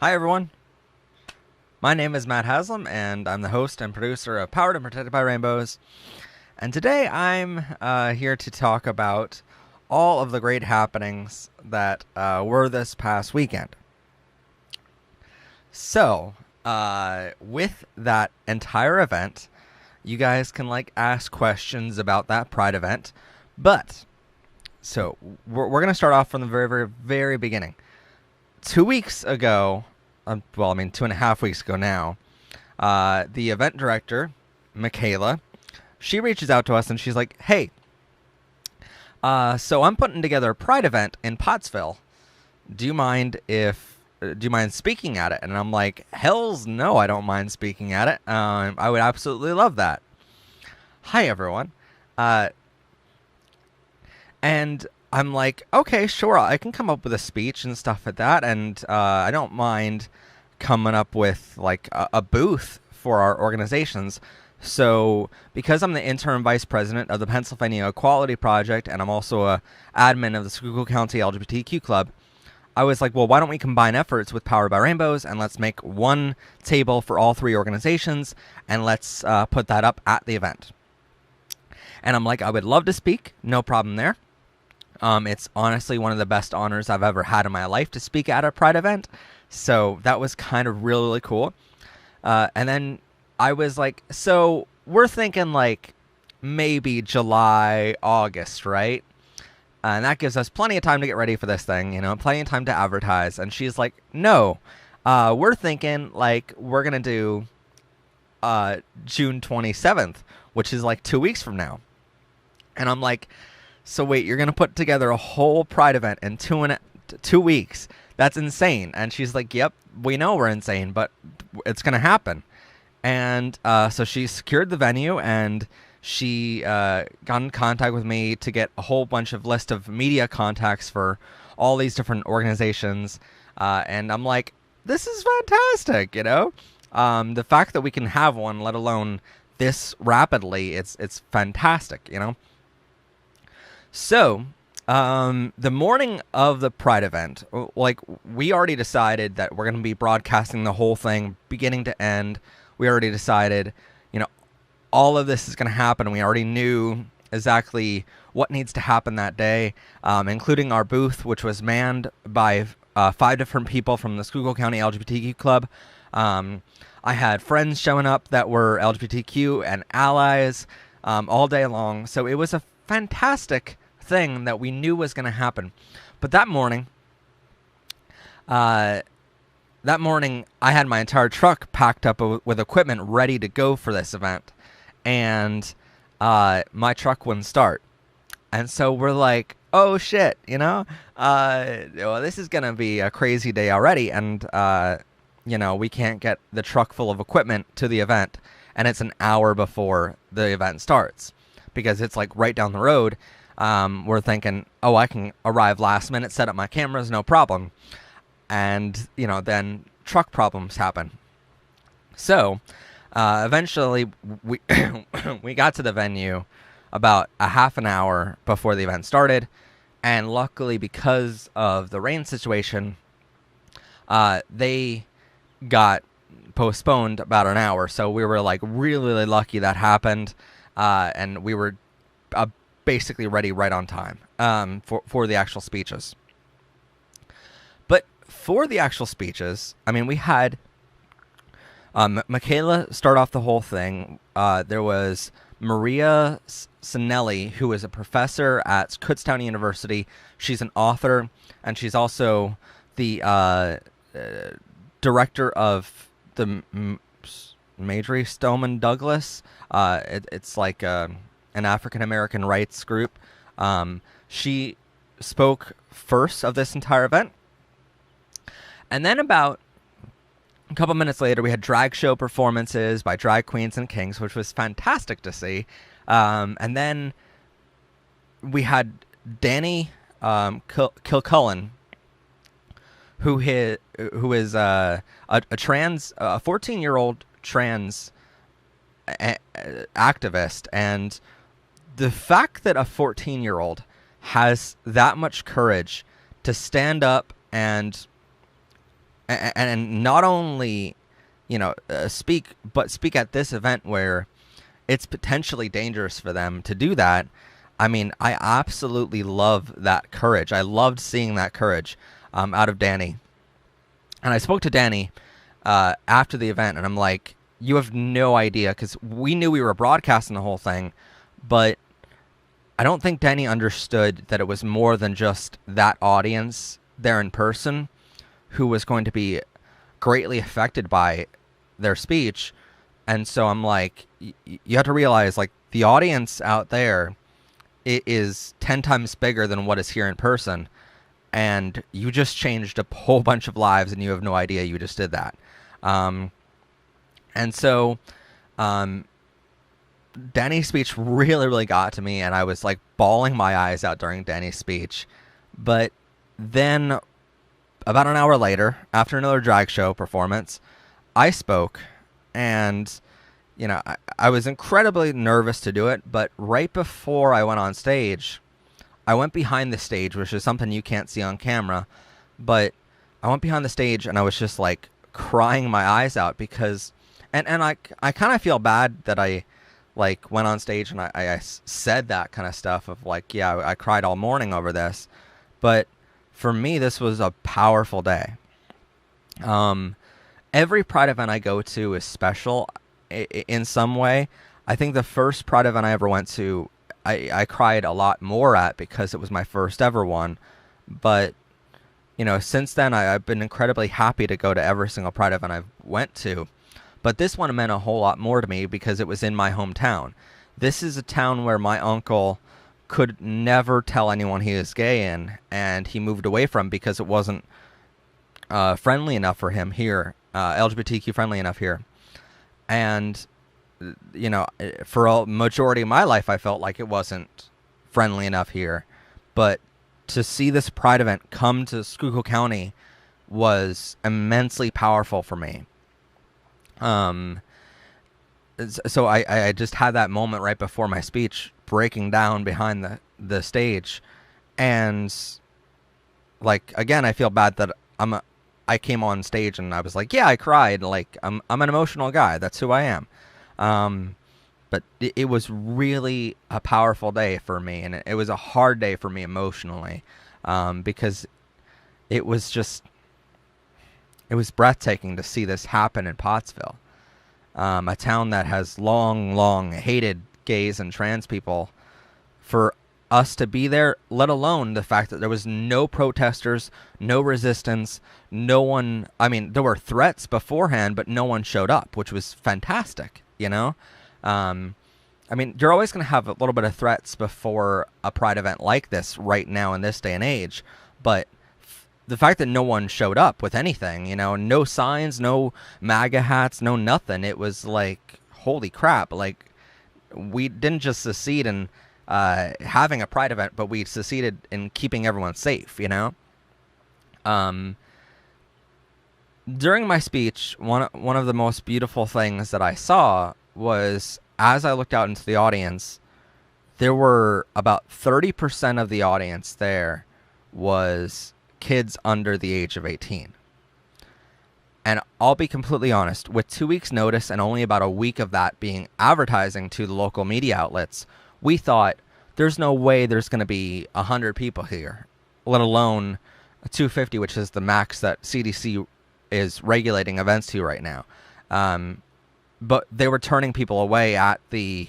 Hi everyone, my name is Matt Haslam and I'm the host and producer of Powered and Protected by Rainbows. And today I'm here to talk about all of the great happenings that were this past weekend. So, with that entire event, you guys can ask questions about that Pride event. But, so we're going to start off from the very, very, very beginning. 2 weeks ago, 2.5 weeks ago now, the event director, Michaela, she reaches out to us and she's like, "Hey, so I'm putting together a Pride event in Pottsville. Do you mind speaking at it?" And I'm like, "Hell's no, I don't mind speaking at it. I would absolutely love that." Hi everyone, uh, and I'm like, "Okay, sure, I can come up with a speech and stuff like that, and I don't mind coming up with a booth for our organizations." So, because I'm the interim vice president of the Pennsylvania Equality Project, and I'm also a admin of the Schuylkill County LGBTQ Club, I was like, well, why don't we combine efforts with Powered by Rainbows, and let's make one table for all three organizations, and let's put that up at the event. And I'm like, I would love to speak, no problem there. It's honestly one of the best honors I've ever had in my life to speak at a Pride event. So that was kind of really, really cool. And then I was like, so we're thinking maybe July, August, right? And that gives us plenty of time to get ready for this thing, plenty of time to advertise. And she's like, no, we're thinking we're going to do June 27th, which is 2 weeks from now. And I'm like, so wait, you're going to put together a whole Pride event in 2 weeks? That's insane. And she's like, yep, we know we're insane, but it's going to happen. And so she secured the venue, and she got in contact with me to get a whole bunch of list of media contacts for all these different organizations. And I'm like, this is fantastic, the fact that we can have one, let alone this rapidly, it's fantastic, So, the morning of the Pride event, we already decided that we're going to be broadcasting the whole thing, beginning to end. We already decided, all of this is going to happen. We already knew exactly what needs to happen that day, including our booth, which was manned by 5 different people from the Schuylkill County LGBTQ Club. I had friends showing up that were LGBTQ and allies all day long. So it was a fantastic thing that we knew was going to happen. But that morning, I had my entire truck packed up with equipment ready to go for this event, and my truck wouldn't start. And so we're like, oh shit, well, this is gonna be a crazy day already, and we can't get the truck full of equipment to the event, and it's an hour before the event starts because it's right down the road. We're thinking, oh, I can arrive last minute, set up my cameras, no problem. And, then truck problems happen. So, eventually, we we got to the venue about a half an hour before the event started. And luckily, because of the rain situation, they got postponed about an hour. So we were really, really lucky that happened. And we were basically ready right on time for the actual speeches. But for the actual speeches, we had Michaela start off the whole thing. There was Maria Sinelli, who is a professor at Kutztown University. She's an author, and she's also the director of the Marjorie Stoneman Douglas. It's an African American rights group. She spoke first of this entire event. And then about a couple minutes later, we had drag show performances by drag queens and kings, which was fantastic to see. And then we had Danny Kilcullen, who is a 14-year-old trans activist, and the fact that a 14-year-old has that much courage to stand up and and not only, speak, but speak at this event where it's potentially dangerous for them to do that. I mean, I absolutely love that courage. I loved seeing that courage out of Danny. And I spoke to Danny after the event, and I'm like, you have no idea, because we knew we were broadcasting the whole thing, but I don't think Danny understood that it was more than just that audience there in person who was going to be greatly affected by their speech. And so I'm like, you have to realize, like, the audience out there, it is 10 times bigger than what is here in person. And you just changed a whole bunch of lives, and you have no idea you just did that. And so Danny's speech really, really got to me, and I was like bawling my eyes out during Danny's speech. But then about an hour later, after another drag show performance, I spoke, and I was incredibly nervous to do it, but right before I went on stage, I went behind the stage, which is something you can't see on camera, but I went behind the stage and I was just like crying my eyes out because, and I kind of feel bad that I like went on stage and I said that kind of stuff of like, yeah, I cried all morning over this, but for me, this was a powerful day. Every Pride event I go to is special in some way. I think the first Pride event I ever went to, I cried a lot more at because it was my first ever one. But, since then I've been incredibly happy to go to every single Pride event I've went to. But this one meant a whole lot more to me because it was in my hometown. This is a town where my uncle could never tell anyone he was gay in, and he moved away from because it wasn't friendly enough for him here, LGBTQ friendly enough here. And for a majority of my life, I felt like it wasn't friendly enough here. But to see this Pride event come to Schuylkill County was immensely powerful for me. So I just had that moment right before my speech, breaking down behind the stage. And, like, again, I feel bad that I came on stage and I was like, yeah, I cried. Like, I'm an emotional guy. That's who I am. But it was really a powerful day for me, and it was a hard day for me emotionally, because it was breathtaking to see this happen in Pottsville, a town that has long hated gays and trans people. For us to be there, let alone the fact that there was no protesters, no resistance, no one, I mean, there were threats beforehand, but no one showed up, which was fantastic, I mean, you're always going to have a little bit of threats before a Pride event like this right now in this day and age, but the fact that no one showed up with anything, no signs, no MAGA hats, no nothing, it was like, holy crap, like, we didn't just succeed in having a Pride event, but we succeeded in keeping everyone safe, During my speech, one of the most beautiful things that I saw was, as I looked out into the audience, there were about 30% of the audience there was kids under the age of 18. And I'll be completely honest, with 2 weeks notice and only about a week of that being advertising to the local media outlets, we thought there's no way there's going to be 100 people here, let alone 250, which is the max that CDC is regulating events to right now. But they were turning people away at the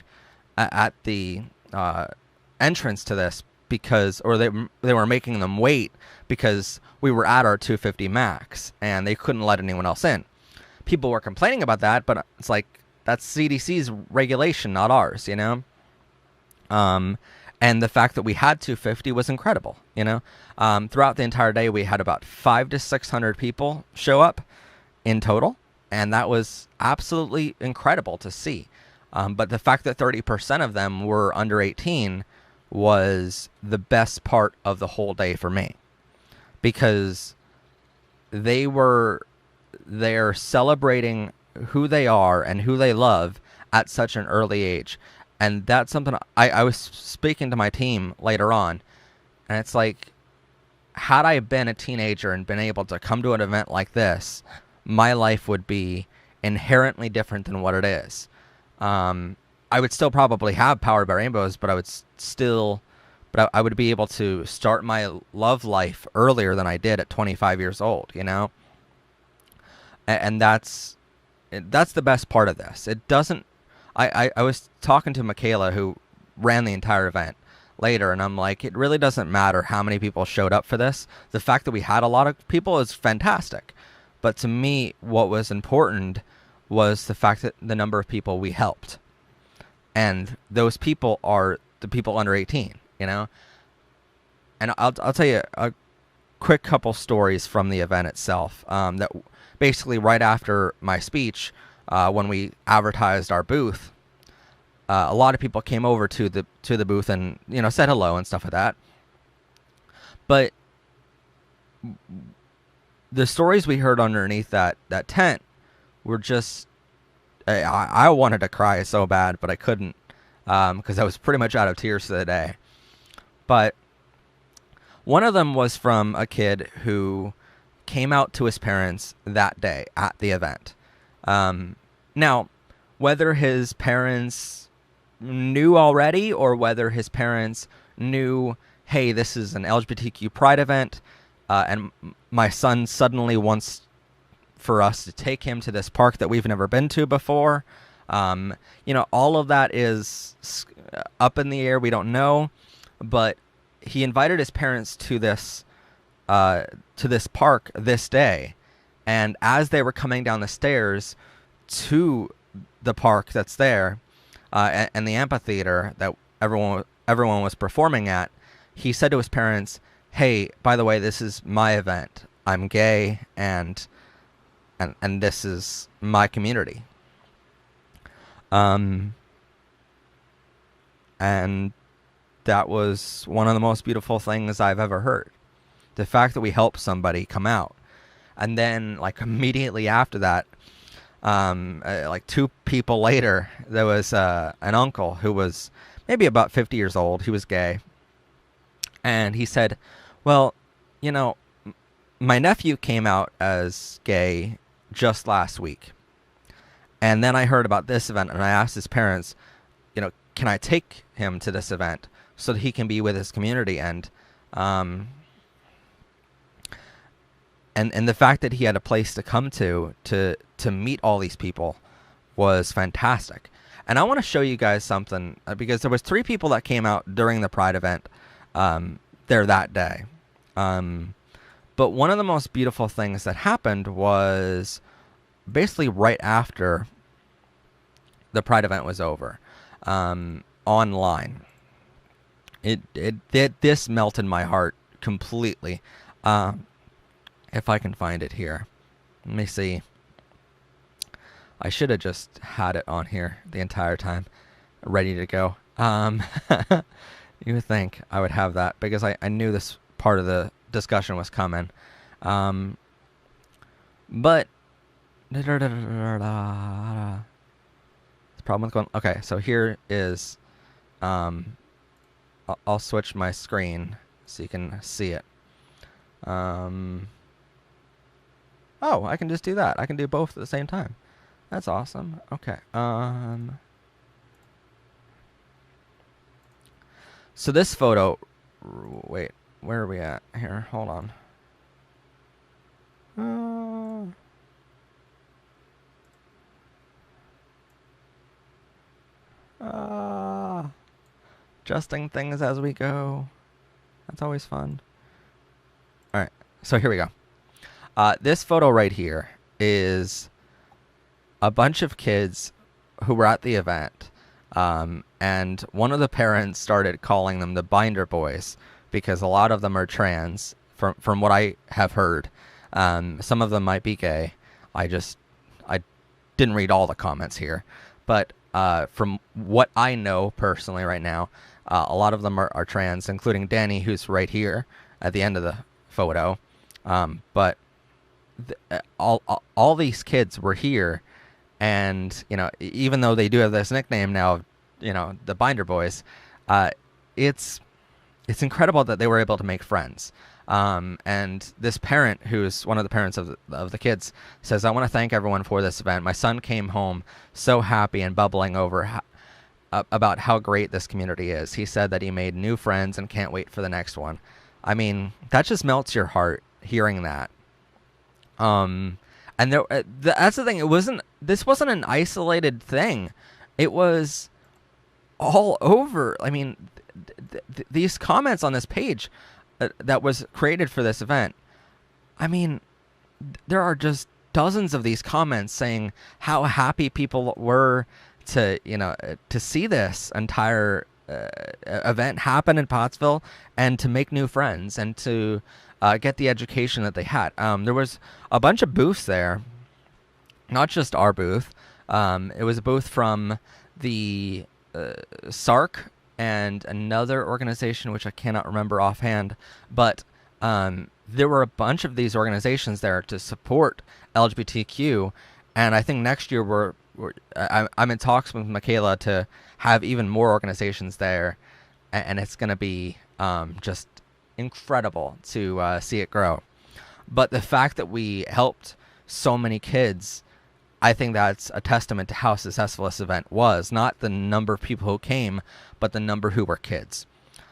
entrance to this because, or they were making them wait because we were at our 250 max and they couldn't let anyone else in. People were complaining about that, but it's like, that's CDC's regulation, not ours, And the fact that we had 250 was incredible, Throughout the entire day, we had about 500 to 600 people show up in total, and that was absolutely incredible to see. But the fact that 30% of them were under 18 was the best part of the whole day for me, because they're celebrating who they are and who they love at such an early age. And that's something I was speaking to my team later on, and it's like, had I been a teenager and been able to come to an event like this, my life would be inherently different than what it is. I would still probably have Powered by Rainbows, but I would be able to start my love life earlier than I did at 25 years old, you know? And that's the best part of this. It doesn't, I was talking to Michaela, who ran the entire event, later, and I'm like, it really doesn't matter how many people showed up for this. The fact that we had a lot of people is fantastic. But to me, what was important was the fact that the number of people we helped. And those people are the people under 18, you know? And I'll tell you a quick couple stories from the event itself. That basically right after my speech, when we advertised our booth, a lot of people came over to the booth and, you know, said hello and stuff like that. But the stories we heard underneath that tent were just, I wanted to cry so bad, but I couldn't, because I was pretty much out of tears for the day. But one of them was from a kid who came out to his parents that day at the event. Now, whether his parents knew already or whether his parents knew, hey, this is an LGBTQ Pride event, and my son suddenly wants for us to take him to this park that we've never been to before. You know, all of that is up in the air. We don't know. But he invited his parents to this park this day. And as they were coming down the stairs to the park that's there, and the amphitheater that everyone was performing at, he said to his parents, hey, by the way, this is my event. I'm gay, and this is my community. And that was one of the most beautiful things I've ever heard. The fact that we helped somebody come out. And then, like, immediately after that, like 2 people later, there was an uncle who was maybe about 50 years old. He was gay. And he said, well, you know, my nephew came out as gay just last week. And then I heard about this event, and I asked his parents, you know, can I take him to this event so that he can be with his community? And the fact that he had a place to come to meet all these people was fantastic. And I want to show you guys something, because there was 3 people that came out during the Pride event there that day. But one of the most beautiful things that happened was basically right after the Pride event was over, online. This melted my heart completely. If I can find it here. Let me see. I should have just had it on here the entire time, ready to go. You would think I would have that, because I knew this part of the discussion was coming. But the problem with going, okay, so here is, I'll switch my screen so you can see it. Oh, I can just do that. I can do both at the same time. That's awesome. Okay. So this photo, wait, where are we at here? Hold on. Adjusting things as we go. That's always fun. All right, so here we go. This photo right here is a bunch of kids who were at the event, and one of the parents started calling them the Binder Boys, because a lot of them are trans, from what I have heard. Some of them might be gay. I didn't read all the comments here, but from what I know personally right now, a lot of them are trans, including Danny, who's right here at the end of the photo. But all these kids were here, and you know, even though they do have this nickname now, you know, the Binder Boys, it's incredible that they were able to make friends. And this parent, who's one of the parents of the kids, says, "I want to thank everyone for this event. My son came home so happy and bubbling over about how great this community is. He said that he made new friends and can't wait for the next one." I mean, that just melts your heart hearing that. And that's the thing. This wasn't an isolated thing. It was all over. I mean, these comments on this page that was created for this event. I mean, there are just dozens of these comments saying how happy people were to to see this entire event happen in Pottsville and to make new friends and to get the education that they had. There was a bunch of booths there, not just our booth. It was a booth from the SARC and another organization which I cannot remember offhand, but there were a bunch of these organizations there to support LGBTQ, and I think next year I'm in talks with Michaela to have even more organizations there, and it's going to be just incredible to see it grow. But the fact that we helped so many kids, I think that's a testament to how successful this event was. Not the number of people who came, but the number who were kids.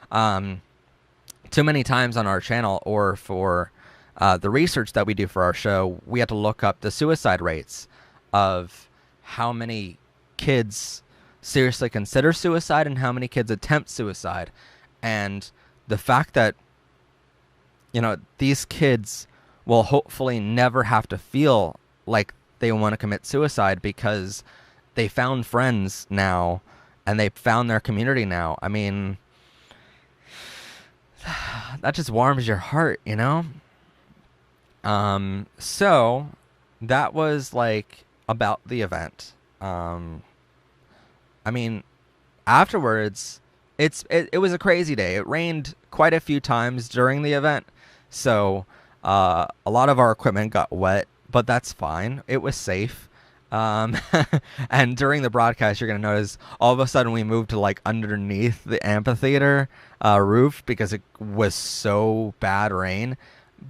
Too many times on our channel or for the research that we do for our show, we had to look up the suicide rates of how many kids seriously consider suicide and how many kids attempt suicide. And the fact that, these kids will hopefully never have to feel like they want to commit suicide because they found friends now and they found their community now. I mean, that just warms your heart, So that was like about the event. I mean, afterwards, it was a crazy day. It rained quite a few times during the event, so a lot of our equipment got wet, but that's fine. It was safe. And during the broadcast, you're going to notice all of a sudden we moved to like underneath the amphitheater roof because it was so bad rain.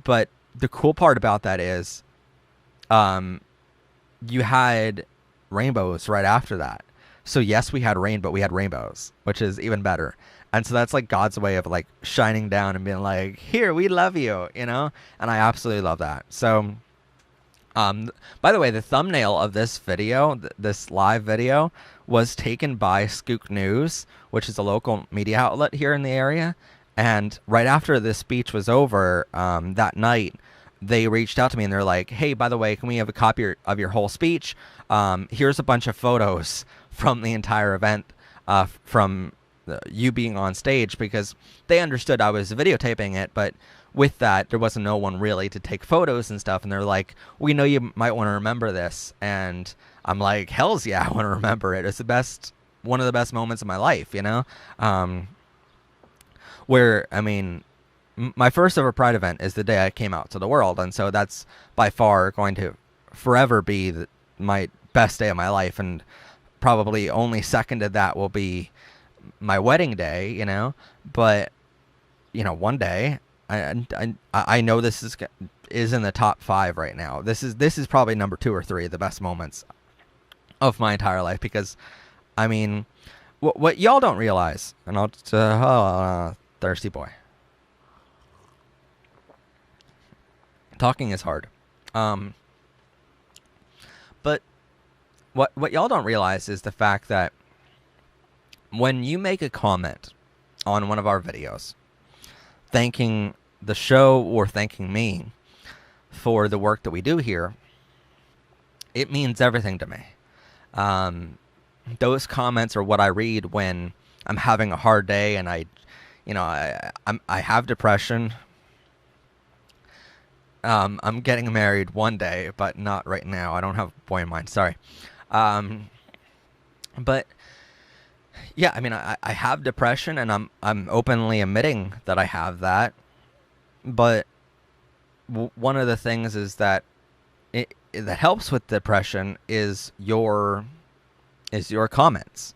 But the cool part about that is you had rainbows right after that. So yes, we had rain, but we had rainbows, which is even better. And so that's like God's way of like shining down and being like, here, we love you, And I absolutely love that. So by the way, the thumbnail of this video, this live video, was taken by Skook News, which is a local media outlet here in the area. And right after this speech was over that night, they reached out to me and they're like, hey, by the way, can we have a copy of your whole speech? Here's a bunch of photos from the entire event from you being on stage, because they understood I was videotaping it, but with that, there wasn't no one really to take photos and stuff. And they're like, we know you might want to remember this. And I'm like, hells yeah, I want to remember it. It's one of the best moments of my life, where, I mean, my first ever Pride event is the day I came out to the world. And so that's by far going to forever be my best day of my life. And probably only second to that will be my wedding day, But, one day, I know this is in the top 5 right now. This is probably number 2 or 3 of the best moments of my entire life, because, I mean, what y'all don't realize, and I'll just, thirsty boy. Talking is hard. But what y'all don't realize is the fact that when you make a comment on one of our videos thanking the show or thanking me for the work that we do here, it means everything to me. Those comments are what I read when I'm having a hard day and I have depression. I'm getting married one day, but not right now. I don't have a boy in mind. Sorry. But yeah, I mean, I have depression, and I'm openly admitting that I have that. But one of the things is that that helps with depression is your comments.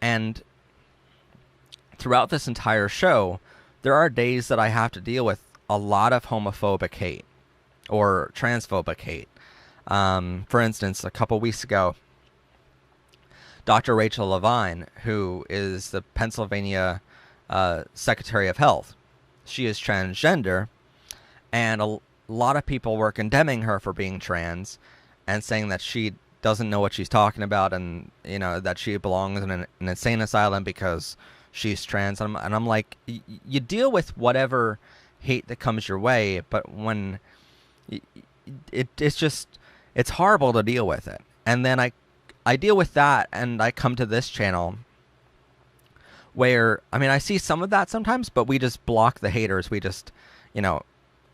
And throughout this entire show, there are days that I have to deal with a lot of homophobic hate or transphobic hate. For instance, a couple weeks ago, Dr. Rachel Levine, who is the Pennsylvania Secretary of Health, she is transgender, and a lot of people were condemning her for being trans and saying that she doesn't know what she's talking about, and that she belongs in an insane asylum because she's trans. And I'm like, you deal with whatever hate that comes your way, but when it's horrible to deal with it. And then I deal with that, and I come to this channel where, I see some of that sometimes, but we just block the haters. We just,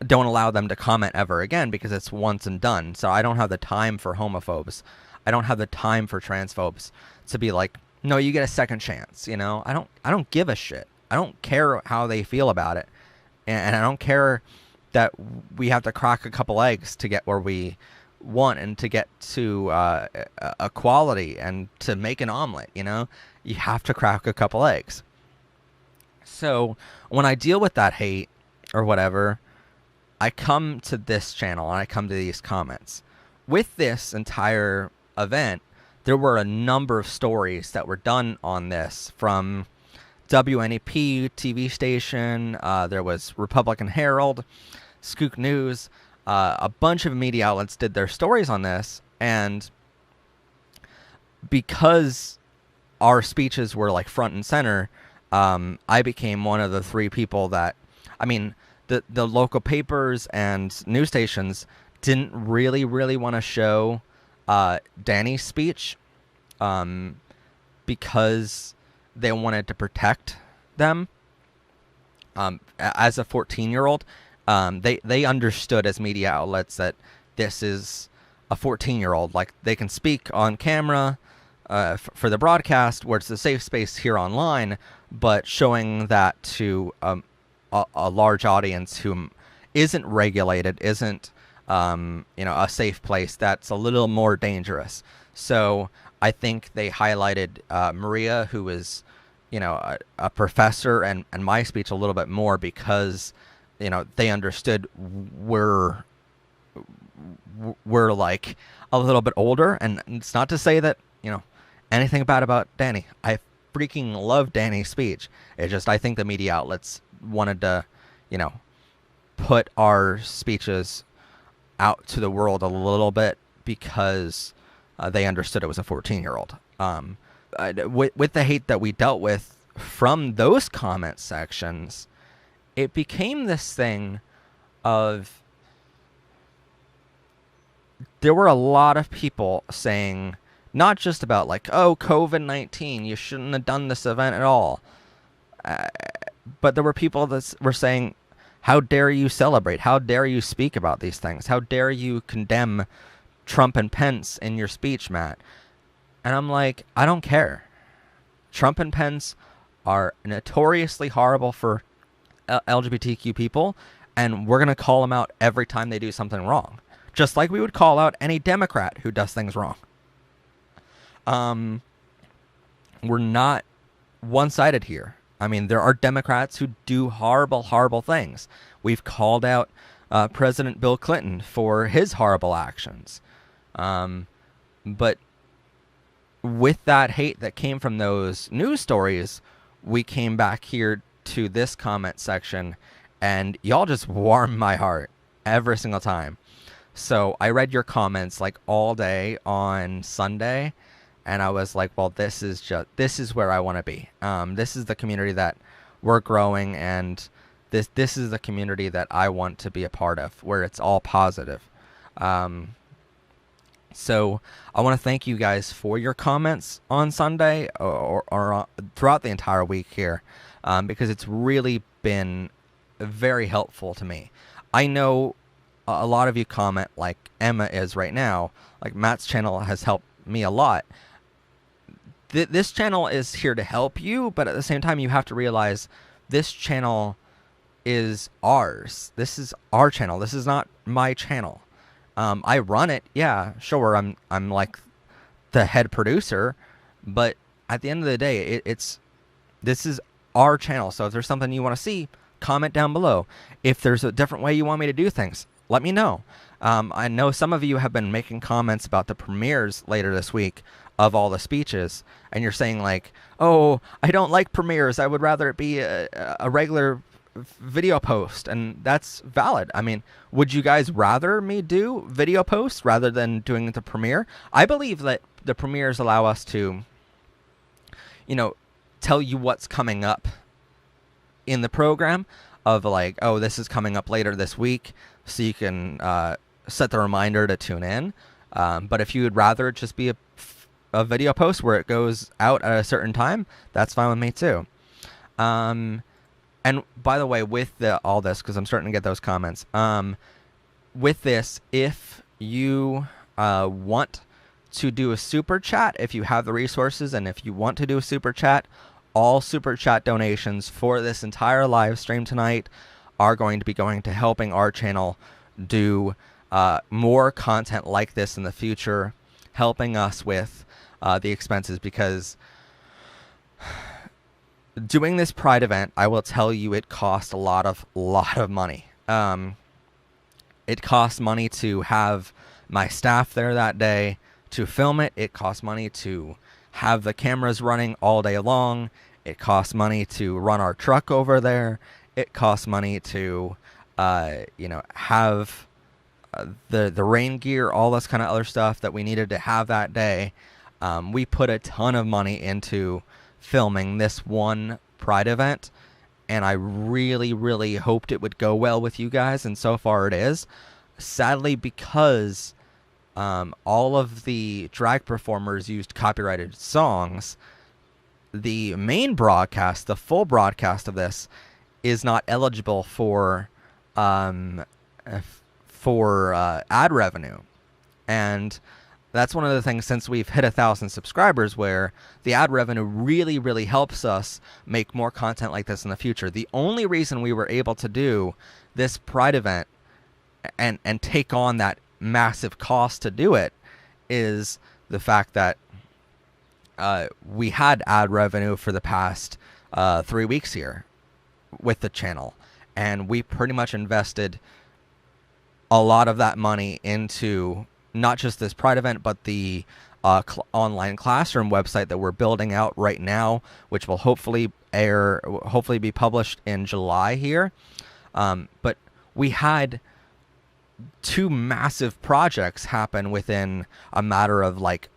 don't allow them to comment ever again because it's once and done. So I don't have the time for homophobes. I don't have the time for transphobes to be like, no, you get a second chance. I don't give a shit. I don't care how they feel about it. And I don't care that we have to crack a couple eggs to get where we want and to get to equality and to make an omelet. You have to crack a couple eggs. So when I deal with that hate or whatever, I come to this channel and I come to these comments. With this entire event, there were a number of stories that were done on this from WNEP TV station. There was Republican Herald, Skook News. A bunch of media outlets did their stories on this, and because our speeches were like front and center, I became one of the three people that, the local papers and news stations didn't really want to show Danny's speech because they wanted to protect them. As a 14-year-old, they understood as media outlets that this is a 14-year-old. Like, they can speak on camera for the broadcast, where it's a safe space here online, but showing that to a large audience who isn't regulated, isn't a safe place, that's a little more dangerous. So I think they highlighted Maria, who is a professor, and my speech a little bit more because they understood we're like a little bit older. And it's not to say that anything bad about Danny. I freaking love Danny's speech. It's just, I think the media outlets wanted to put our speeches out to the world a little bit because they understood it was a 14-year-old. With the hate that we dealt with from those comment sections, it became this thing of, there were a lot of people saying, not just about like, oh, COVID-19, you shouldn't have done this event at all. But there were people that were saying, how dare you celebrate? How dare you speak about these things? How dare you condemn Trump and Pence in your speech, Matt? And I'm like, I don't care. Trump and Pence are notoriously horrible for LGBTQ people, and we're going to call them out every time they do something wrong. Just like we would call out any Democrat who does things wrong. We're not one-sided here. There are Democrats who do horrible things. We've called out President Bill Clinton for his horrible actions. But with that hate that came from those news stories, we came back here to this comment section, and y'all just warm my heart every single time. So I read your comments like all day on Sunday, and I was like, well, this is where I want to be. This is the community that we're growing, and this is the community that I want to be a part of, where it's all positive. So I want to thank you guys for your comments on Sunday or throughout the entire week here, because it's really been very helpful to me. I know a lot of you comment like Emma is right now. Like, Matt's channel has helped me a lot. This channel is here to help you, but at the same time, you have to realize this channel is ours. This is our channel. This is not my channel. I run it. Yeah, sure. I'm like the head producer, but at the end of the day, this is our channel. So if there's something you want to see, comment down below. If there's a different way you want me to do things, let me know. I know some of you have been making comments about the premieres later this week of all the speeches, and you're saying like, oh, I don't like premieres. I would rather it be a regular video post, and that's valid. I mean, would you guys rather me do video posts rather than doing the premiere? I believe that the premieres allow us to, tell you what's coming up in the program, of like, oh, this is coming up later this week, so you can set the reminder to tune in. But if you would rather it just be a video post where it goes out at a certain time, that's fine with me too. And by the way, with all this, because I'm starting to get those comments, with this, if you want to do a super chat, if you have the resources, and if you want to do a super chat, all super chat donations for this entire live stream tonight are going to be going to helping our channel do more content like this in the future, helping us with the expenses, because doing this Pride event, I will tell you, it cost a lot of money. It costs money to have my staff there that day to film it. It costs money to have the cameras running all day long. It costs money to run our truck over there. It costs money to, have the rain gear, all this kind of other stuff that we needed to have that day. We put a ton of money into filming this one Pride event, and I really, really hoped it would go well with you guys, and so far it is. Sadly, because all of the drag performers used copyrighted songs, the main broadcast, the full broadcast of this, is not eligible for ad revenue. And that's one of the things, since we've hit 1,000 subscribers, where the ad revenue really, really helps us make more content like this in the future. The only reason we were able to do this Pride event and take on that massive cost to do it is the fact that we had ad revenue for the past 3 weeks here with the channel, and we pretty much invested a lot of that money into not just this Pride event, but the online classroom website that we're building out right now, which will hopefully be published in July here. But we had 2 massive projects happen within a matter of like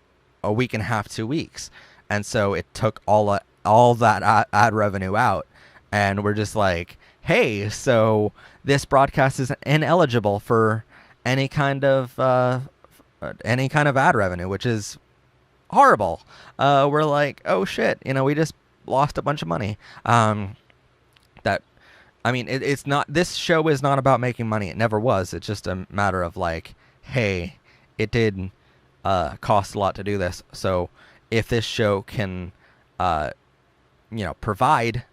a week and a half, 2 weeks. And so it took all that ad revenue out, and we're just like, hey, so this broadcast is ineligible for any kind of ad revenue, which is horrible. We're like, oh shit, we just lost a bunch of money. It's not, this show is not about making money. It never was. It's just a matter of like, hey, it did cost a lot to do this. So if this show can, provide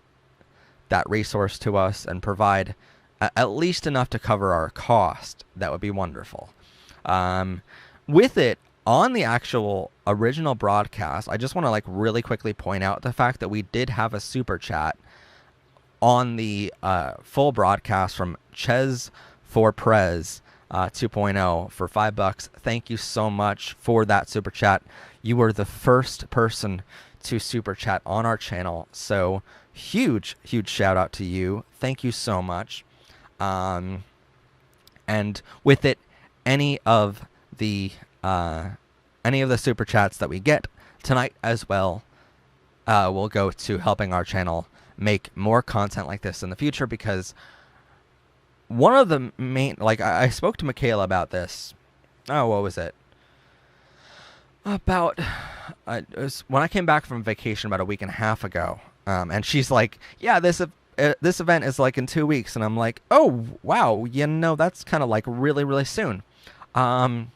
that resource to us and provide at least enough to cover our cost, that would be wonderful. With it, on the actual original broadcast, I just want to like really quickly point out the fact that we did have a super chat on the full broadcast from Ches for Prez 2.0 for $5. Thank you so much for that super chat. You were the first person to super chat on our channel, so huge shout out to you. Thank you so much. And with it, any of the super chats that we get tonight as well will go to helping our channel make more content like this in the future, because one of the main, like, I spoke to Michaela about this. Oh, what was it? About it was when I came back from vacation about a week and a half ago, and she's like, yeah, this event is like in 2 weeks, and I'm like, oh wow, that's kind of like really, really soon. And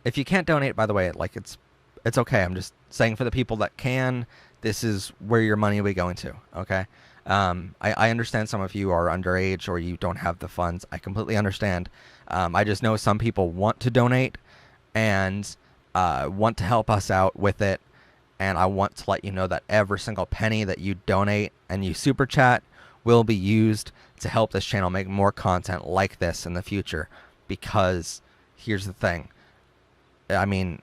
if you can't donate, by the way, like it's okay. I'm just saying, for the people that can, this is where your money will be going to. Okay. I understand some of you are underage or you don't have the funds. I completely understand. I just know some people want to donate and want to help us out with it. and I want to let you know that every single penny that you donate and you super chat will be used to help this channel make more content like this in the future. Because here's the thing, I mean,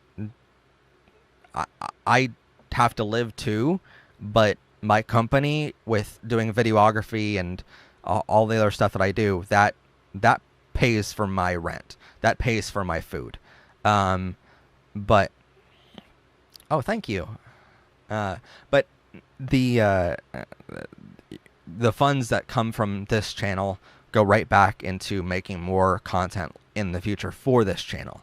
I have to live too, but my company, with doing videography and all the other stuff that I do, that pays for my rent, that pays for my food. But oh, thank you. But the funds that come from this channel go right back into making more content in the future for this channel,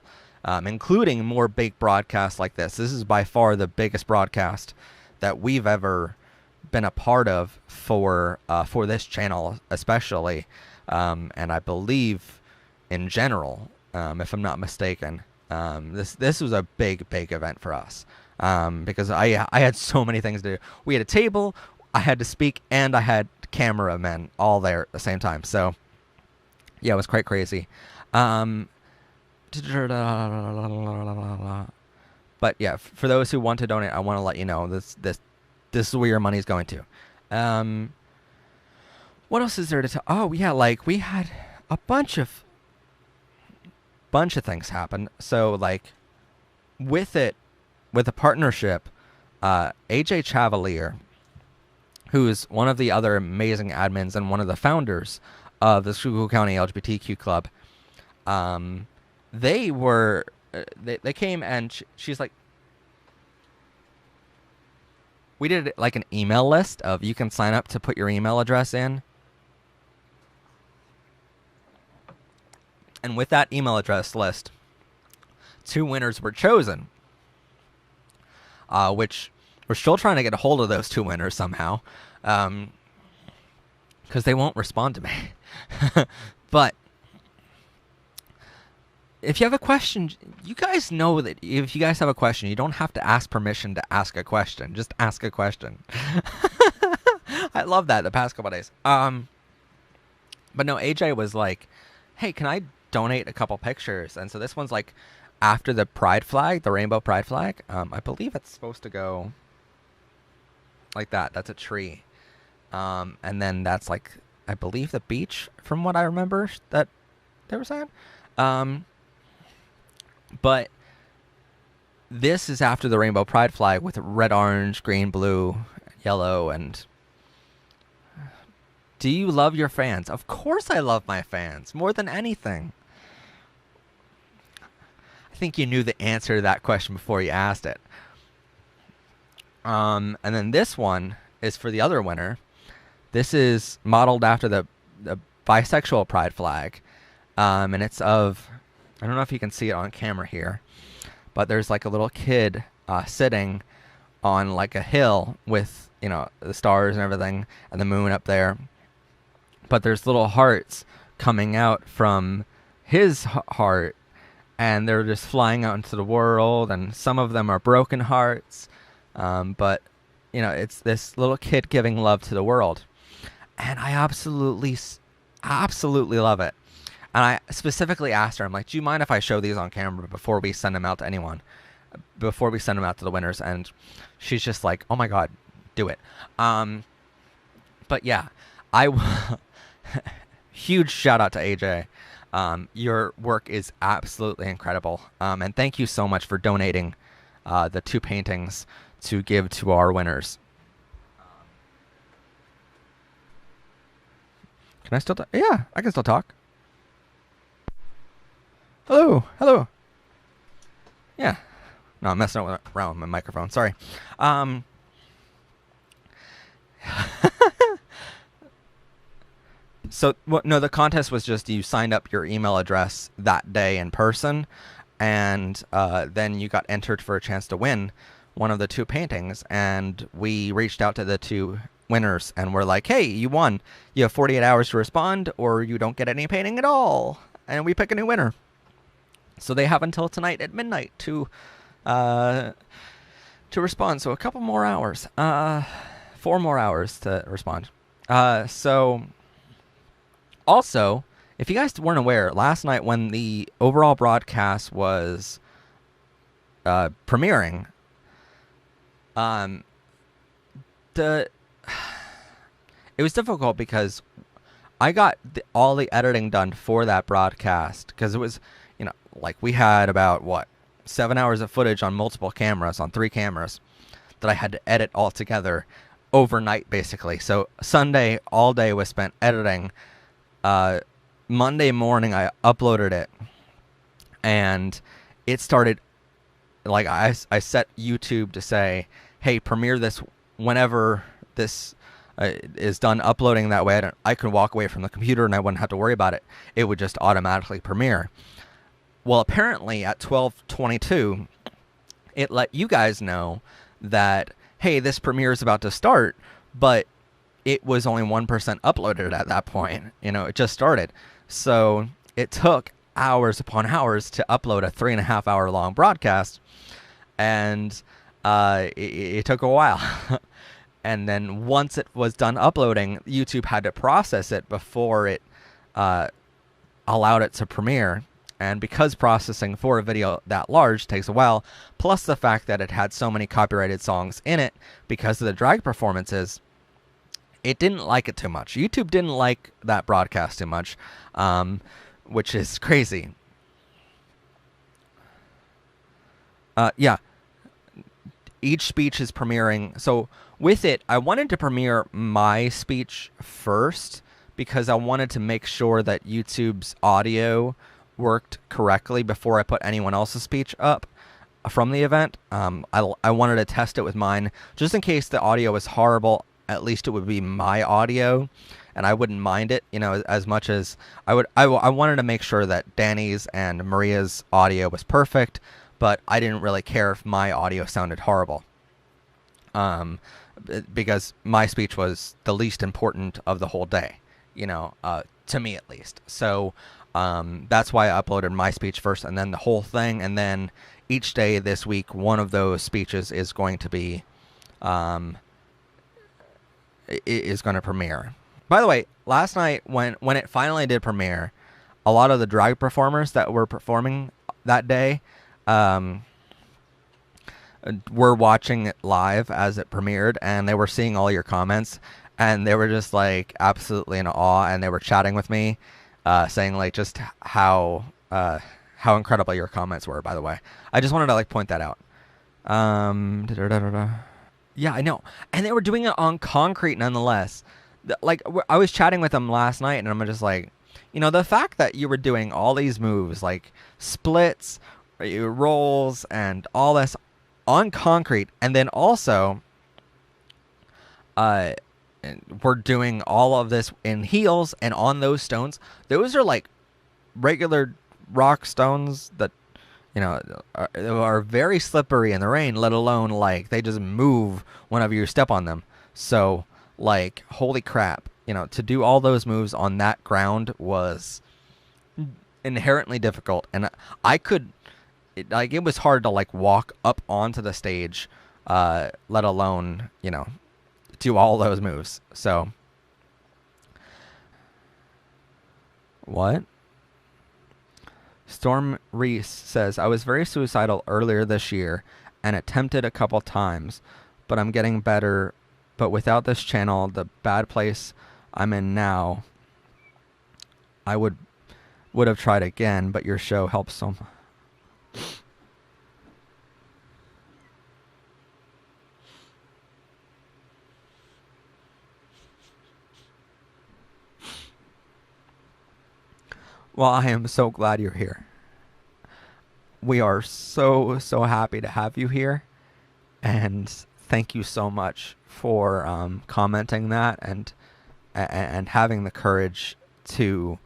including more big broadcasts like this. This is by far the biggest broadcast that we've ever been a part of for this channel, especially, and I believe in general, if I'm not mistaken. This was a big event for us, because I had so many things to do. We had a table, I had to speak, and I had cameramen all there at the same time. So yeah, it was quite crazy. But yeah, for those who want to donate, I want to let you know this is where your money is going to. What else is there to tell? Oh yeah, like we had a bunch of things happen. So like with the partnership, AJ Chavalier, who's one of the other amazing admins and one of the founders of the Schuylkill County LGBTQ Club, they came and she's like, we did like an email list of, you can sign up to put your email address in. And with that email address list, 2 winners were chosen, which we're still trying to get a hold of those 2 winners somehow, because they won't respond to me. But if you have a question, you guys know that if you guys have a question, you don't have to ask permission to ask a question. Just ask a question. I love that the past couple of days. But no, AJ was like, hey, can I donate a couple pictures? And so this one's like after the pride flag, the rainbow pride flag. I believe it's supposed to go like that. That's a tree. And then that's like, I believe, the beach, from what I remember that they were saying. But this is after the rainbow pride flag with red, orange, green, blue, yellow, and do you love your fans? Of course I love my fans more than anything. I think you knew the answer to that question before you asked it. And then this one is for the other winner. This is modeled after the bisexual pride flag. And it's of, I don't know if you can see it on camera here, but there's like a little kid sitting on like a hill with, you know, the stars and everything and the moon up there. But there's little hearts coming out from his heart, and they're just flying out into the world, and some of them are broken hearts. But, you know, it's this little kid giving love to the world. And I absolutely love it. And I specifically asked her, I'm like, do you mind if I show these on camera before we send them out to anyone? Before we send them out to the winners? And she's just like, oh my God, do it. But yeah, huge shout out to AJ. Your work is absolutely incredible. And thank you so much for donating the 2 paintings to give to our winners. Can I still talk? Yeah, I can still talk. Hello. Yeah. No, I'm messing around with my microphone. Sorry. So, no, the contest was just you signed up your email address that day in person, and then you got entered for a chance to win one of the 2 paintings, and we reached out to the 2 winners, and we're like, hey, you won. You have 48 hours to respond, or you don't get any painting at all, and we pick a new winner. So they have until tonight at midnight to respond. So a couple more hours, 4 more hours to respond. So also, if you guys weren't aware, last night when the overall broadcast was premiering, Um, the it was difficult because I got all the editing done for that broadcast because it was, like we had about what 7 hours of footage on multiple cameras, on 3 cameras, that I had to edit all together overnight, basically. So Sunday all day was spent editing. Monday morning I uploaded it, and it started like I set YouTube to say, hey, premiere this whenever this is done uploading. That way I could walk away from the computer and I wouldn't have to worry about it. It would just automatically premiere. Well, apparently at 12:22, it let you guys know that, hey, this premiere is about to start, but it was only 1% uploaded at that point. It just started. So it took hours upon hours to upload a 3.5 hour long broadcast, and it took a while. And then once it was done uploading, YouTube had to process it before it allowed it to premiere. And because processing for a video that large takes a while, plus the fact that it had so many copyrighted songs in it because of the drag performances, it didn't like it too much. YouTube didn't like that broadcast too much, which is crazy. Yeah. Each speech is premiering. So with it, I wanted to premiere my speech first because I wanted to make sure that YouTube's audio worked correctly before I put anyone else's speech up from the event. I wanted to test it with mine just in case the audio was horrible. At least it would be my audio, and I wouldn't mind it, as much as I would. I wanted to make sure that Danny's and Maria's audio was perfect, but I didn't really care if my audio sounded horrible, because my speech was the least important of the whole day, to me at least. So that's why I uploaded my speech first and then the whole thing. And then each day this week, one of those speeches is going to be, is going to premiere. By the way, last night when it finally did premiere, a lot of the drag performers that were performing that day, were watching it live as it premiered, and they were seeing all your comments, and they were just like absolutely in awe, and they were chatting with me, saying like just how incredible your comments were. By the way, I just wanted to like point that out. Yeah, I know, and they were doing it on concrete nonetheless. Like I was chatting with them last night, and I'm just like, the fact that you were doing all these moves like splits, rolls, and all this on concrete, and then also we're doing all of this in heels and on those stones. Those are like regular rock stones that are very slippery in the rain, let alone like they just move whenever you step on them. So like, holy crap, to do all those moves on that ground was inherently difficult, and it was hard to like walk up onto the stage, let alone do all those moves. So what? Storm Reese says, I was very suicidal earlier this year and attempted a couple times, but I'm getting better. But without this channel, the bad place I'm in now, I would have tried again, but your show helps so much. Well, I am so glad you're here. We are so happy to have you here, and thank you so much for commenting that and having the courage to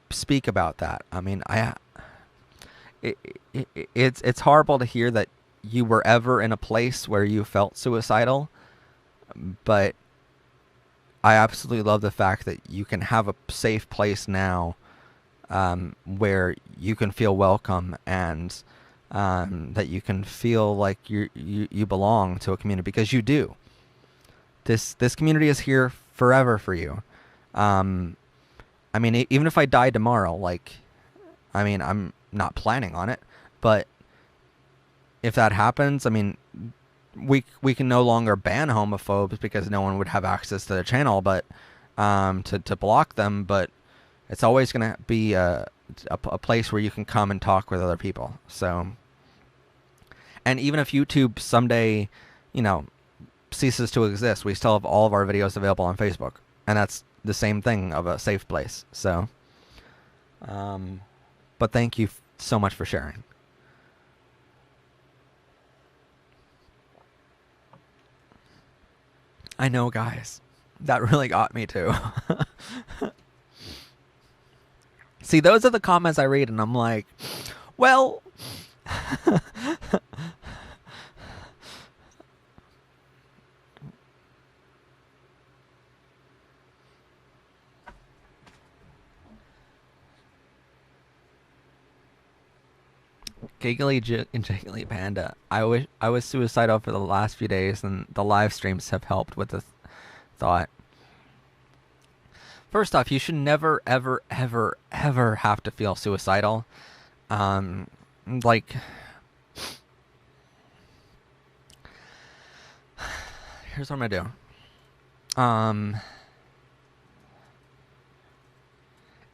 speak about that. I mean, it's horrible to hear that you were ever in a place where you felt suicidal, but I absolutely love the fact that you can have a safe place now, where you can feel welcome, and that you can feel like you belong to a community, because you do. This community is here forever for you. I mean, even if I die tomorrow, like, I mean, I'm not planning on it, but if that happens, I mean, we can no longer ban homophobes because no one would have access to the channel, but to block them. But it's always going to be a place where you can come and talk with other people. So, and even if YouTube someday, you know, ceases to exist, we still have all of our videos available on Facebook, and that's the same thing of a safe place. So, but thank you so much for sharing. I know, guys. That really got me too. See, those are the comments I read, and I'm like, well, Giggly and Jiggly Panda. I was suicidal for the last few days, and the live streams have helped with the thought. First off, you should never, ever, ever, ever have to feel suicidal. Like, here's what I'm gonna do.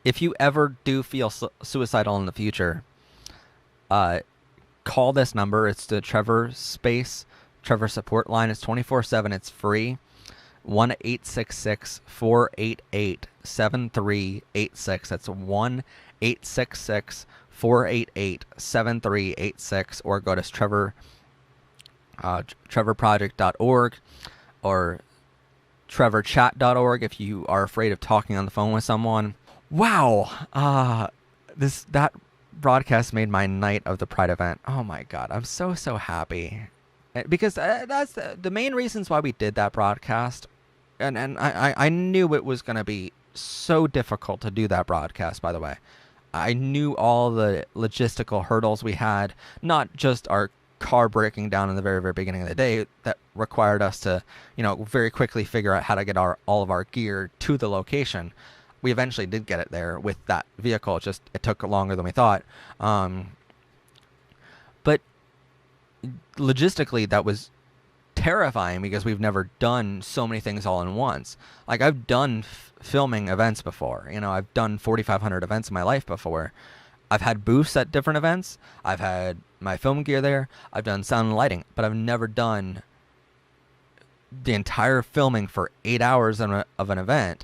If you ever do feel suicidal in the future, call this number. It's the Trevor support line. It's 24/7. It's free. 1-866-488-7386. That's 1-866-488-7386. Or go to trevorproject.org or trevorchat.org if you are afraid of talking on the phone with someone. Wow. That broadcast made my night of the Pride event. Oh my God. I'm so happy. Because that's the main reasons why we did that broadcast. And I knew it was going to be so difficult to do that broadcast, by the way. I knew all the logistical hurdles we had, not just our car breaking down in the very, very beginning of the day that required us to, very quickly figure out how to get all of our gear to the location. We eventually did get it there with that vehicle. It took longer than we thought. But logistically, that was terrifying because we've never done so many things all in once. Like, I've done filming events before. I've done 4,500 events in my life before. I've had booths at different events. I've had my film gear there. I've done sound and lighting, but I've never done the entire filming for 8 hours of an event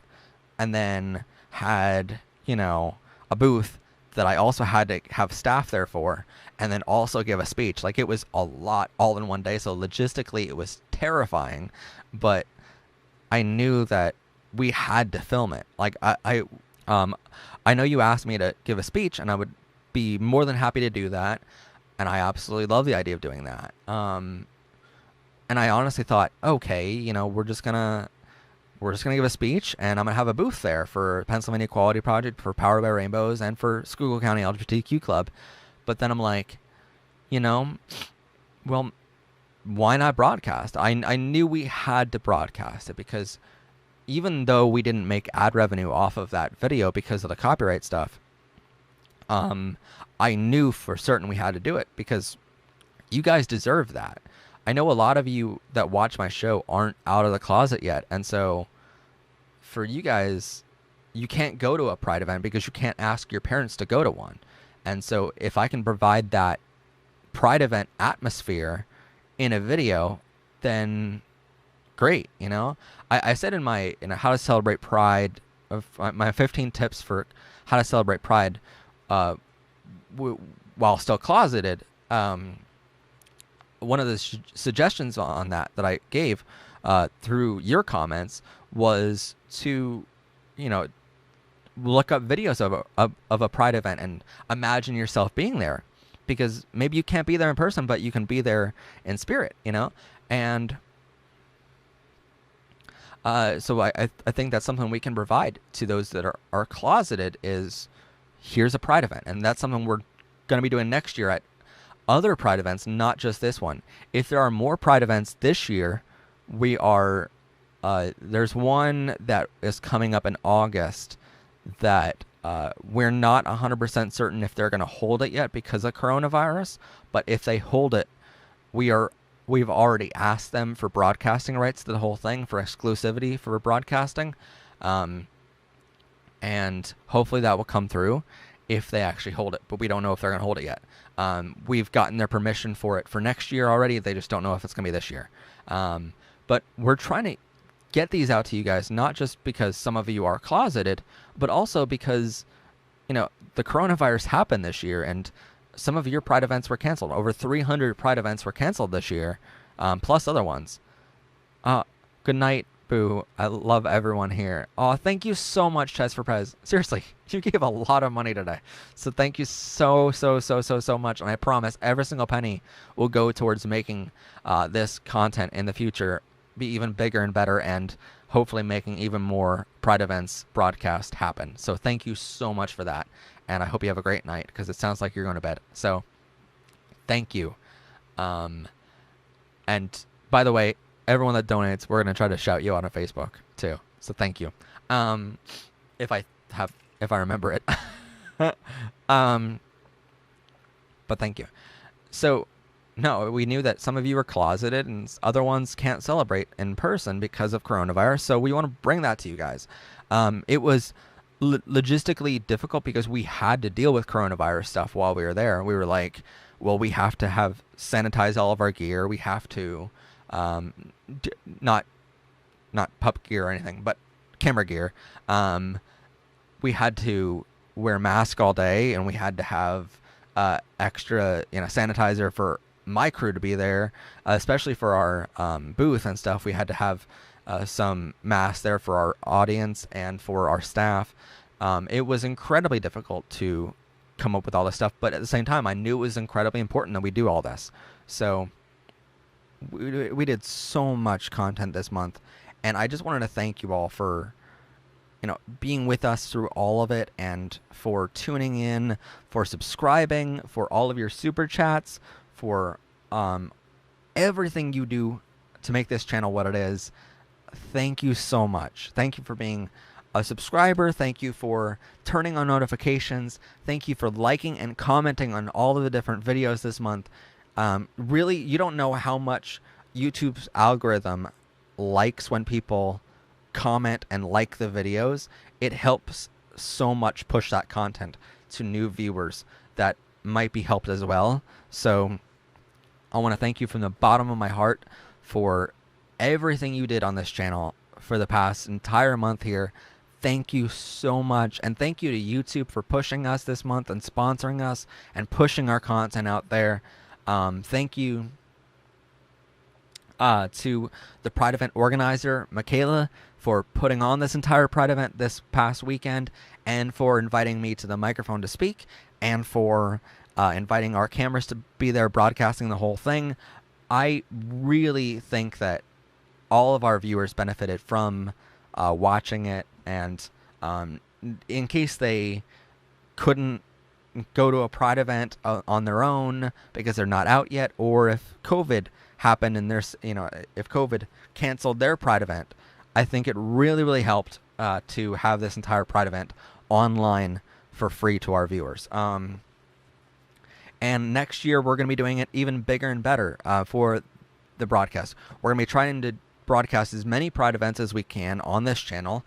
and then had, a booth that I also had to have staff there for, and then also give a speech. Like, it was a lot all in one day. So logistically, it was terrifying, but I knew that we had to film it. Like, I know you asked me to give a speech, and I would be more than happy to do that. And I absolutely love the idea of doing that. And I honestly thought, okay, we're just gonna give a speech, and I'm gonna have a booth there for Pennsylvania Equality Project, for Powered by Rainbows, and for Schuylkill County LGBTQ Club. But then I'm like, well, why not broadcast? I knew we had to broadcast it because even though we didn't make ad revenue off of that video because of the copyright stuff, I knew for certain we had to do it because you guys deserve that. I know a lot of you that watch my show aren't out of the closet yet, and so for you guys, you can't go to a Pride event because you can't ask your parents to go to one. And so if I can provide that Pride event atmosphere in a video, then great. I said in how to celebrate Pride, of my 15 tips for how to celebrate Pride while still closeted. One of the suggestions on that I gave through your comments was to, look up videos of a Pride event and imagine yourself being there, because maybe you can't be there in person, but you can be there in spirit, and so I think that's something we can provide to those that are closeted is, here's a Pride event, and that's something we're going to be doing next year at other Pride events, not just this one. If there are more Pride events this year, we are there's one that is coming up in August that we're not 100% certain if they're going to hold it yet because of coronavirus, but if they hold it, we've already asked them for broadcasting rights to the whole thing, for exclusivity for broadcasting, and hopefully that will come through if they actually hold it. But we don't know if they're going to hold it yet. We've gotten their permission for it for next year already. They just don't know if it's going to be this year. But we're trying to get these out to you guys, not just because some of you are closeted, but also because, you know, the coronavirus happened this year, and some of your Pride events were canceled. Over 300 Pride events were canceled this year, plus other ones. Good night, Boo. I love everyone here. Oh, thank you so much, Chess for Prez. Seriously, you gave a lot of money today. So thank you so much. And I promise every single penny will go towards making this content in the future be even bigger and better, and hopefully making even more Pride events broadcast happen. So thank you so much for that. And I hope you have a great night, because it sounds like you're going to bed. So thank you. And by the way, everyone that donates, we're going to try to shout you out on Facebook too. So thank you. If I remember it. But thank you. So no, we knew that some of you are closeted and other ones can't celebrate in person because of coronavirus. So we want to bring that to you guys. It was logistically difficult because we had to deal with coronavirus stuff while we were there. We were like, well, we have to have sanitize all of our gear. We have to not pup gear or anything, but camera gear. We had to wear masks all day, and we had to have extra, sanitizer for my crew to be there, especially for our booth and stuff. We had to have some masks there for our audience and for our staff. It was incredibly difficult to come up with all this stuff, but at the same time, I knew it was incredibly important that we do all this. So we did so much content this month, and I just wanted to thank you all for being with us through all of it, and for tuning in, for subscribing, for all of your super chats, for everything you do to make this channel what it is. Thank you so much. Thank you for being a subscriber. Thank you for turning on notifications. Thank you for liking and commenting on all of the different videos this month. Really, you don't know how much YouTube's algorithm likes when people comment and like the videos. It helps so much push that content to new viewers that might be helped as well. So I want to thank you from the bottom of my heart for everything you did on this channel for the past entire month here. Thank you so much, and thank you to YouTube for pushing us this month and sponsoring us and pushing our content out there. Thank you to the Pride event organizer, Michaela, for putting on this entire Pride event this past weekend, and for inviting me to the microphone to speak, and for inviting our cameras to be there broadcasting the whole thing. I really think that all of our viewers benefited from watching it, and in case they couldn't go to a Pride event on their own because they're not out yet, or if COVID happened and there's, if COVID canceled their Pride event, I think it really helped to have this entire Pride event online for free to our viewers. And next year we're going to be doing it even bigger and better for the broadcast. We're going to be trying to broadcast as many Pride events as we can on this channel.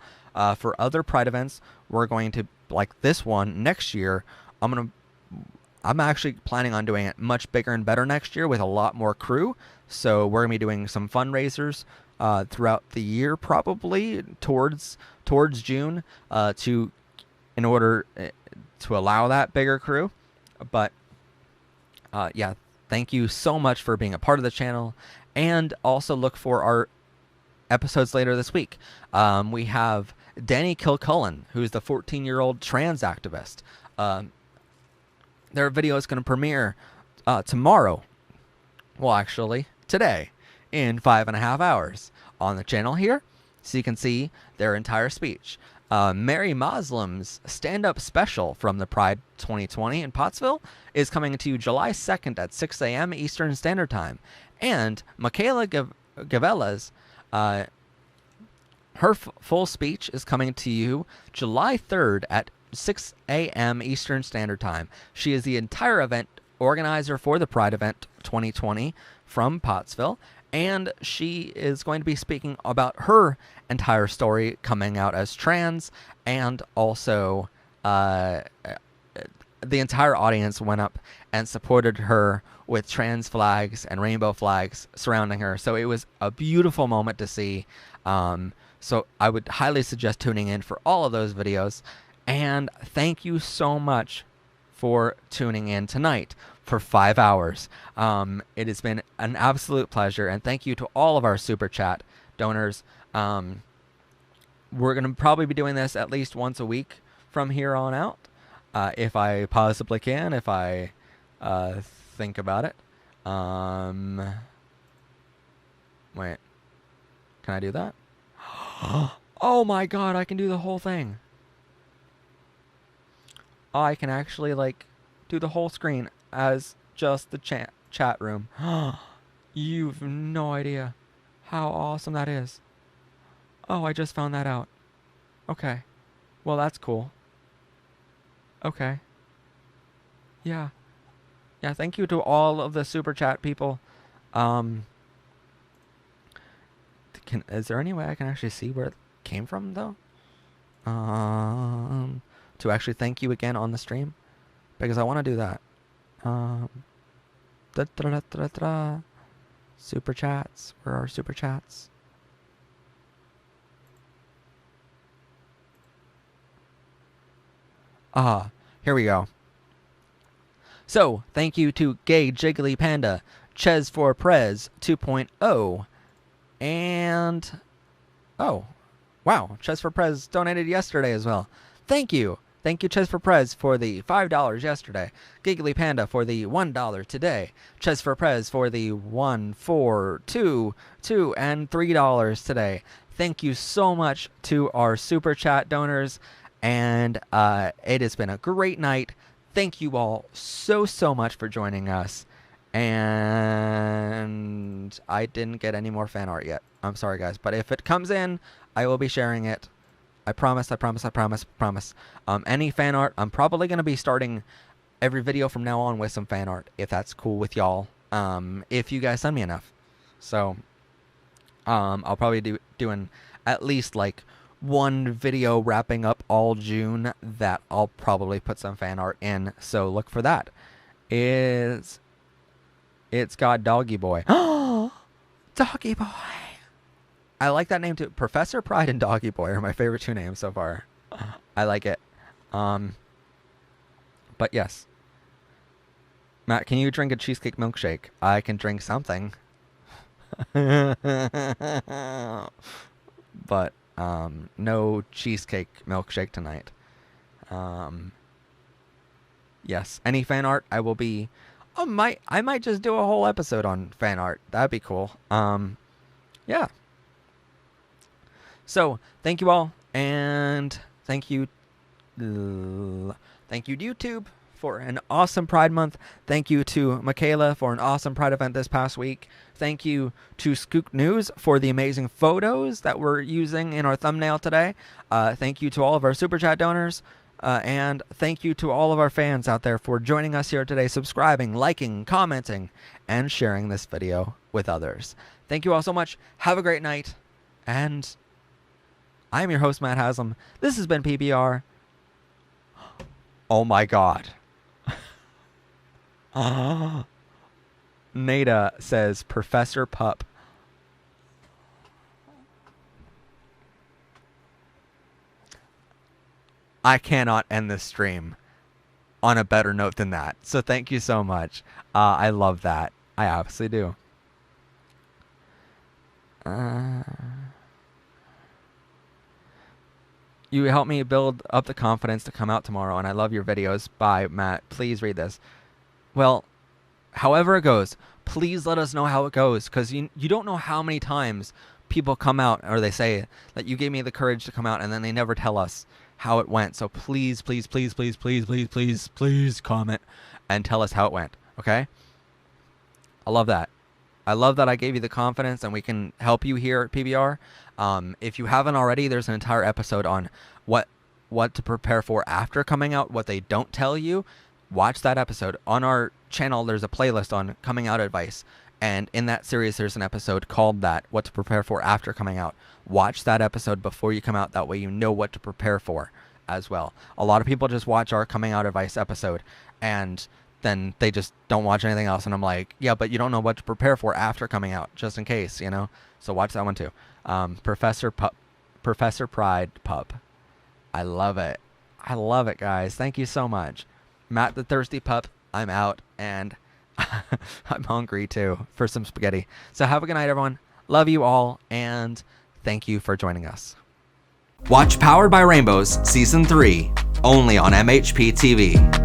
For other Pride events, we're going to, like this one next year, I'm actually planning on doing it much bigger and better next year with a lot more crew. So we're going to be doing some fundraisers throughout the year, probably towards June, in order to allow that bigger crew. But yeah, thank you so much for being a part of the channel, and also look for our episodes later this week. We have Danny Kilcullen, who's the 14-year-old trans activist. Their video is going to premiere tomorrow. Well, actually, today, in 5.5 hours on the channel here, so you can see their entire speech. Mary Muslim's stand-up special from the Pride 2020 in Pottsville is coming to you July 2nd at 6 a.m. Eastern Standard Time. And Michaela Gavella's her full speech is coming to you July 3rd at 6 a.m. Eastern Standard Time. She is the entire event organizer for the Pride event 2020 from Pottsville, and she is going to be speaking about her entire story coming out as trans, and also the entire audience went up and supported her with trans flags and rainbow flags surrounding her. So it was a beautiful moment to see. So I would highly suggest tuning in for all of those videos. And thank you so much for tuning in tonight for 5 hours. It has been an absolute pleasure. And thank you to all of our Super Chat donors. We're going to probably be doing this at least once a week from here on out. If I possibly can, if I think about it. Wait. Can I do that? Oh my god, I can do the whole thing. I can actually, like, do the whole screen as just the chat room. You've no idea how awesome that is. Oh, I just found that out. Okay. Well, that's cool. Okay. Yeah. Yeah, thank you to all of the Super Chat people. Is there any way I can actually see where it came from, though? To actually thank you again on the stream? Because I want to do that. Super Chats. Where are Super Chats? Here we go. So, thank you to Gay Jiggly Panda, Ches for Prez 2.0, and... oh, wow, Ches for Prez donated yesterday as well. Thank you. Thank you, Ches for Prez, for the $5 yesterday. Giggly Panda for the $1 today. Ches for Prez for the $1, $4, $2, and $3 today. Thank you so much to our Super Chat donors. And it has been a great night. Thank you all so much for joining us. And I didn't get any more fan art yet. I'm sorry, guys. But if it comes in, I will be sharing it. I promise, I promise, I promise, promise. Any fan art, I'm probably going to be starting every video from now on with some fan art, if that's cool with y'all. If you guys send me enough. So, I'll probably be doing at least, like, one video wrapping up all June that I'll probably put some fan art in, so look for that. It's got Doggy Boy. Oh, Doggy Boy. I like that name too. Professor Pride and Doggy Boy are my favorite two names so far. I like it. But yes. Matt, can you drink a cheesecake milkshake? I can drink something. But no cheesecake milkshake tonight. Yes, any fan art, I will be. I might just do a whole episode on fan art. That'd be cool. Yeah. So thank you all, and thank you to YouTube for an awesome Pride Month. Thank you to Michaela for an awesome Pride event this past week. Thank you to Skook News for the amazing photos that we're using in our thumbnail today. Thank you to all of our Super Chat donors. And thank you to all of our fans out there for joining us here today, subscribing, liking, commenting, and sharing this video with others. Thank you all so much. Have a great night. And I'm your host, Matt Haslam. This has been PBR. Oh my god. Nada says, Professor Pup. I cannot end this stream on a better note than that. So thank you so much. I love that. I absolutely do. You help me build up the confidence to come out tomorrow, and I love your videos. Bye, Matt. Please read this. Well, however it goes, please let us know how it goes, because you don't know how many times people come out, or they say that you gave me the courage to come out, and then they never tell us how it went. So please, please, please, please, please, please, please, please comment and tell us how it went, okay? I love that. I love that I gave you the confidence and we can help you here at PBR. If you haven't already, there's an entire episode on what to prepare for after coming out, what they don't tell you. Watch that episode. On our channel, there's a playlist on coming out advice, And in that series, there's an episode called that, What to Prepare For After Coming Out. Watch that episode before you come out. That way you know what to prepare for as well. A lot of people just watch our coming out advice episode and then they just don't watch anything else. And I'm like, yeah, but you don't know what to prepare for after coming out, just in case, you know? So watch that one too. Professor Pride Pup. I love it. I love it, guys. Thank you so much. Matt the Thirsty Pup, I'm out, and I'm hungry too for some spaghetti. So have a good night, everyone. Love you all, and thank you for joining us. Watch Powered by Rainbows Season 3, only on MHP TV.